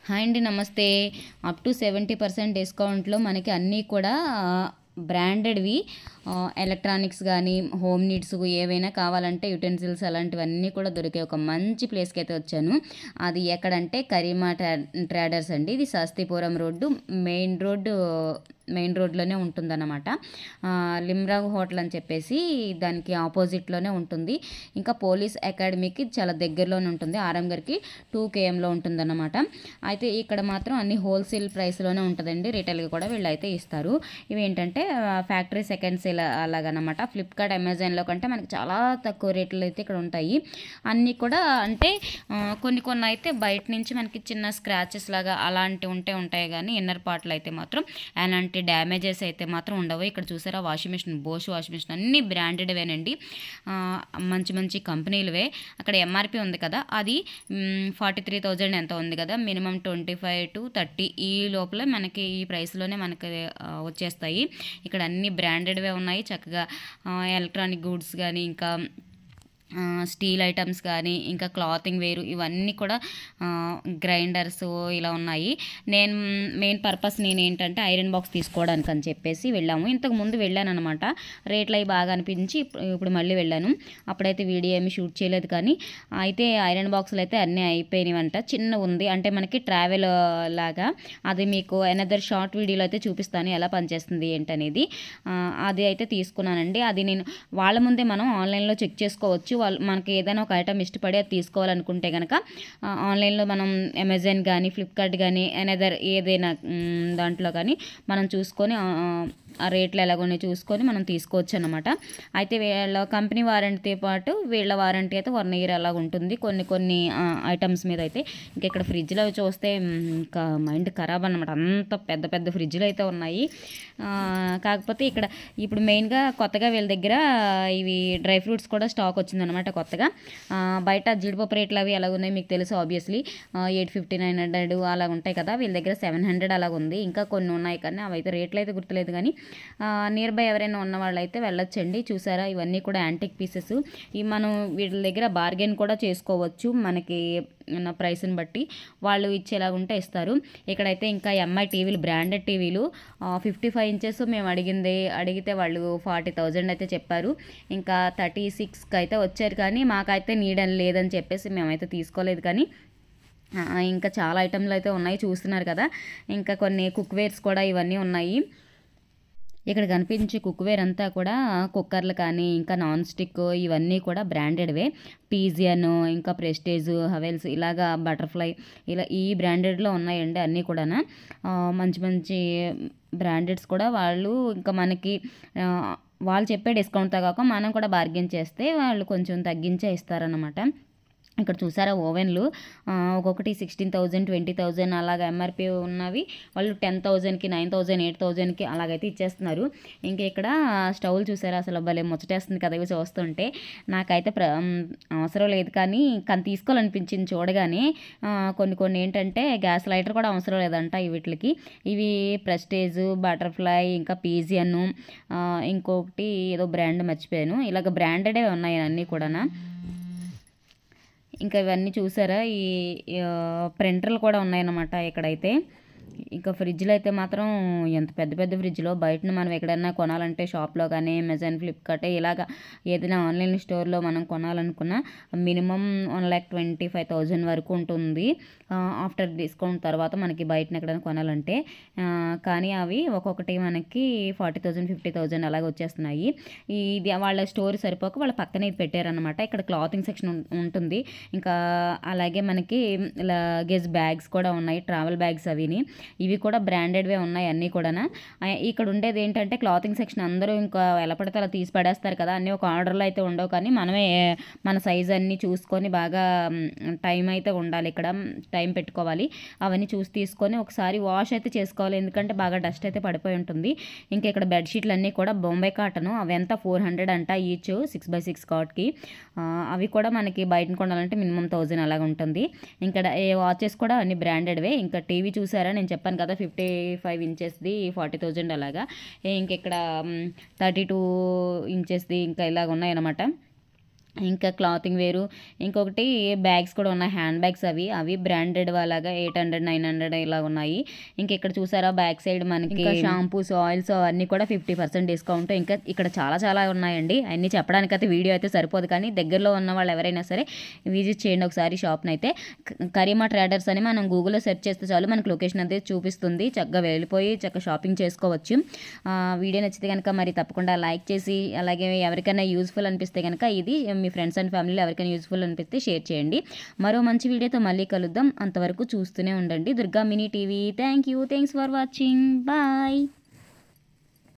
Hi అండి, నమస్తే. Up to 70% డిస్కౌంట్లో మనకి అన్నీ కూడా బ్రాండెడ్వి ఎలక్ట్రానిక్స్ కానీ హోమ్ నీడ్స్ ఏవైనా కావాలంటే యుటెన్సిల్స్ అలాంటివన్నీ కూడా దొరికే ఒక మంచి ప్లేస్కి అయితే వచ్చాను. అది ఎక్కడంటే కరీమా ట్రేడర్స్ అండి. ఇది శాస్త్రీపురం రోడ్డు మెయిన్ రోడ్లోనే ఉంటుందన్నమాట. లిమ్రాగ్ హోటల్ అని చెప్పేసి దానికి ఆపోజిట్లోనే ఉంటుంది. ఇంకా పోలీస్ అకాడమీకి చాలా దగ్గరలోనే ఉంటుంది. ఆరంగర్కి 2 kmలో ఉంటుందన్నమాట. అయితే ఇక్కడ మాత్రం అన్ని హోల్సేల్ ప్రైస్లోనే ఉంటుందండి. రిటైల్గా కూడా వీళ్ళు అయితే ఇస్తారు. ఇవి ఏంటంటే ఫ్యాక్టరీ సెకండ్ సేల్ అలాగనమాట. ఫ్లిప్కార్ట్ అమెజాన్లో కంటే మనకి చాలా తక్కువ రేట్లు అయితే ఇక్కడ ఉంటాయి. అన్నీ కూడా అంటే కొన్ని అయితే బయట నుంచి మనకి చిన్న స్క్రాచెస్ లాగా అలాంటివి ఉంటాయి కానీ ఇన్నర్ పార్ట్లో అయితే మాత్రం అలాంటి డ్యామేజెస్ అయితే మాత్రం ఉండవు. ఇక్కడ చూసారా washing machine, Bosch washing machine అన్నీ బ్రాండెడ్వేనండి. మంచి కంపెనీలవే. అక్కడ ఎంఆర్పి ఉంది కదా, అది 43,000 ఎంత ఉంది కదా, మినిమం 25 to 30 ఈ లోపల మనకి ఈ ప్రైస్లోనే మనకి వచ్చేస్తాయి. ఇక్కడ అన్ని బ్రాండెడ్వే ఉన్నాయి. చక్కగా ఎలక్ట్రానిక్ గూడ్స్ కానీ ఇంకా స్టీల్ ఐటమ్స్ కానీ ఇంకా క్లాతింగ్ వేరు ఇవన్నీ కూడా గ్రైండర్స్ ఇలా ఉన్నాయి. మెయిన్ పర్పస్ ఏంటంటే ఐరన్ బాక్స్ తీసుకోవడానికి అని చెప్పేసి వెళ్ళాము. ఇంతకు ముందు వెళ్ళాను అనమాట. రేట్లు అవి బాగా అనిపించి ఇప్పుడు మళ్ళీ వెళ్ళాను. అప్పుడైతే వీడియో ఏమి షూట్ చేయలేదు కానీ అయితే ఐరన్ బాక్సులు అయితే అన్నీ అయిపోయినాయంట. చిన్న ఉంది అంటే మనకి ట్రావెల్ లాగా. అది మీకు అనదర్ షార్ట్ వీడియోలో అయితే చూపిస్తాను ఎలా పనిచేస్తుంది ఏంటనేది. అది అయితే తీసుకున్నానండి. అది నేను వాళ్ళ ముందే మనం ఆన్లైన్లో చెక్ చేసుకోవచ్చు. మనకి ఏదైనా ఒక ఐటమ్ ఇష్టపడి అది తీసుకోవాలనుకుంటే కనుక ఆన్లైన్లో మనం అమెజాన్ కానీ ఫ్లిప్కార్ట్ కానీ అనదర్ ఏదైనా దాంట్లో కానీ మనం చూసుకొని ఆ రేట్లు ఎలాగోనే చూసుకొని మనం తీసుకోవచ్చు అనమాట. అయితే వీళ్ళ కంపెనీ వారంటీతో పాటు వీళ్ళ వారంటీ అయితే 1 year అలాగ ఉంటుంది కొన్ని ఐటమ్స్ మీద అయితే. ఇంకా ఇక్కడ ఫ్రిడ్జ్లో చూస్తే ఇంకా మైండ్ ఖరాబ్ అనమాట. అంత పెద్ద ఫ్రిడ్జ్లు అయితే ఉన్నాయి. కాకపోతే ఇక్కడ ఇప్పుడు మెయిన్గా కొత్తగా వీళ్ళ దగ్గర ఇవి డ్రై ఫ్రూట్స్ కూడా స్టాక్ వచ్చిందనమాట కొత్తగా. బయట జీడిపప్పు రేట్లు అవి ఎలాగ ఉన్నాయి మీకు తెలుసు ఆబ్వియస్లీ. 850, 900 అలా ఉంటాయి కదా, వీళ్ళ దగ్గర 700 అలాగ ఉంది. ఇంకా కొన్ని ఉన్నాయి కానీ అవి అయితే రేట్లు అయితే గుర్తులేదు కానీ నియర్ బై ఎవరైనా ఉన్న వాళ్ళు అయితే వెళ్ళొచ్చండి. చూసారా ఇవన్నీ కూడా యాంటిక్ పీసెస్. ఇవి మనం వీళ్ళ దగ్గర బార్గెన్ కూడా చేసుకోవచ్చు. మనకి ప్రైస్ని బట్టి వాళ్ళు ఇచ్చేలాగా ఉంటే ఇస్తారు. ఇక్కడైతే ఇంకా ఎంఐ టీవీలు, బ్రాండెడ్ టీవీలు 55 inches మేము అడిగితే వాళ్ళు 40,000 అయితే చెప్పారు. ఇంకా 36కి అయితే వచ్చారు కానీ మాకైతే నీడని లేదని చెప్పేసి మేమైతే తీసుకోలేదు. కానీ ఇంకా చాలా ఐటమ్లు అయితే ఉన్నాయి చూస్తున్నారు కదా. ఇంకా కొన్ని కుక్వేర్స్ కూడా ఇవన్నీ ఉన్నాయి. ఇక్కడ కనిపించే కుక్వేర్ అంతా కూడా కుక్కర్లు కానీ ఇంకా నాన్ స్టిక్ ఇవన్నీ కూడా బ్రాండెడ్వే. పీజియన్ ఇంకా ప్రెస్టేజ్, హవెల్స్ ఇలాగా బటర్ఫ్లై ఇలా ఈ బ్రాండెడ్లో ఉన్నాయండి అన్నీ కూడా. మంచి బ్రాండెడ్స్ కూడా వాళ్ళు ఇంకా మనకి వాళ్ళు చెప్పే డిస్కౌంట్తో కాక మనం కూడా బార్గెన్ చేస్తే వాళ్ళు కొంచెం తగ్గించే ఇస్తారనమాట. ఇక్కడ చూసారా ఓవెన్లు ఒక్కొక్కటి 16,000, 20,000 అలాగ ఎంఆర్పి ఉన్నవి వాళ్ళు 10,000కి, 9,000, 8,000కి అలాగైతే ఇచ్చేస్తున్నారు. ఇంకా ఇక్కడ స్టవ్లు చూసారా అసలు భలే ముచ్చటేస్తుంది కదా ఇవి చూస్తుంటే. నాకైతే అవసరం లేదు కానీ తీసుకోవాలనిపించింది చూడగానే. కొన్ని ఏంటంటే గ్యాస్ లైటర్ కూడా అవసరం లేదంట వీటికి. ఇవి ప్రెస్టేజ్, బటర్ఫ్లై ఇంకా పీజియన్, ఇంకొకటి ఏదో బ్రాండ్ మర్చిపోయాను. ఇలాగ బ్రాండెడే ఉన్నాయి అన్నీ కూడా. ఇంకా ఇవన్నీ చూసారా ఈ ప్రింటర్లు కూడా ఉన్నాయన్నమాట ఇక్కడైతే. ఇంకా ఫ్రిడ్జ్లో అయితే మాత్రం ఎంత పెద్ద ఫ్రిడ్జ్లో బయటను మనం ఎక్కడైనా కొనాలంటే షాప్లో కానీ అమెజాన్, ఫ్లిప్కార్ట్ ఇలాగ ఏదైనా ఆన్లైన్ స్టోర్లో మనం కొనాలనుకున్న మినిమం 1,25,000 వరకు ఉంటుంది ఆఫ్టర్ డిస్కౌంట్ తర్వాత మనకి బయటను ఎక్కడైనా కొనాలంటే. కానీ అవి ఒక్కొక్కటి మనకి 40,000, 50,000 అలాగ వచ్చేస్తున్నాయి. ఇది వాళ్ళ స్టోర్ సరిపోక వాళ్ళ పక్కనే ఇది పెట్టారనమాట. ఇక్కడ క్లాతింగ్ సెక్షన్ ఉంటుంది. ఇంకా అలాగే మనకి లగేజ్ బ్యాగ్స్ కూడా ఉన్నాయి, ట్రావెల్ బ్యాగ్స్ అవిని. ఇవి కూడా బ్రాండెడ్వే ఉన్నాయి అన్నీ కూడా. ఇక్కడ ఉండేది ఏంటంటే క్లాతింగ్ సెక్షన్ అందరూ ఇంకా ఎలా పడితే అలా తీసి పడేస్తారు కదా, అన్నీ ఒక ఆర్డర్లో అయితే ఉండవు కానీ మనమే మన సైజ్ అన్నీ చూసుకొని బాగా టైం అయితే ఉండాలి, ఇక్కడ టైం పెట్టుకోవాలి. అవన్నీ చూసి తీసుకొని ఒకసారి వాష్ అయితే చేసుకోవాలి, ఎందుకంటే బాగా డస్ట్ అయితే పడిపోయి ఉంటుంది. ఇంకా ఇక్కడ బెడ్షీట్లు అన్నీ కూడా బొంబై కాటను, అవి ఎంత 400 అంట ఈచ్ 6x6 కాట్కి. అవి కూడా మనకి బయట కొనాలంటే మినిమం 1,000 అలాగ ఉంటుంది. ఇంకా వాచెస్ కూడా అన్ని బ్రాండెడ్వే. ఇంకా టీవీ చూసారా నేను చెప్పాను కదా 55 inchesది 40,000 అలాగా. ఇంకెక్కడ 32 inchesది ఇంకా ఇలాగ ఉన్నాయన్నమాట. ఇంకా క్లాతింగ్ వేరు, ఇంకొకటి బ్యాగ్స్ కూడా ఉన్నాయి, హ్యాండ్ బ్యాగ్స్ అవి బ్రాండెడ్ అలాగా 800 900 ఇలా ఉన్నాయి. ఇంకా ఇక్కడ చూసారా బ్యాక్ సైడ్ మనకి షాంపూస్ ఆయిల్స్ అవన్నీ కూడా 50% డిస్కౌంట్. ఇంకా ఇక్కడ చాలా చాలా ఉన్నాయండి, అన్నీ చెప్పడానికైతే వీడియో అయితే సరిపోదు, కానీ దగ్గరలో ఉన్న వాళ్ళు ఎవరైనా సరే విజిట్ చేయండి ఒకసారి షాప్ని అయితే. కరీమా ట్రేడర్స్ అని మనం గూగుల్లో సెర్చ్ చేస్తే చాలు మనకు లొకేషన్ అయితే చూపిస్తుంది, చక్కగా వెళ్ళిపోయి చక్కగా షాపింగ్ చేసుకోవచ్చు. వీడియో నచ్చితే కనుక మరి తప్పకుండా లైక్ చేసి, అలాగే ఎవరికైనా యూస్ఫుల్ అనిపిస్తే కనుక ఇది మీ ఫ్రెండ్స్ అండ్ ఫ్యామిలీలో ఎవరికైనా యూస్ఫుల్ అనిపిస్తే షేర్ చేయండి. మరో మంచి వీడియోతో మళ్ళీ కలుద్దాం, అంతవరకు చూస్తూనే ఉండండి Durga mini TV. Thanks for watching, bye.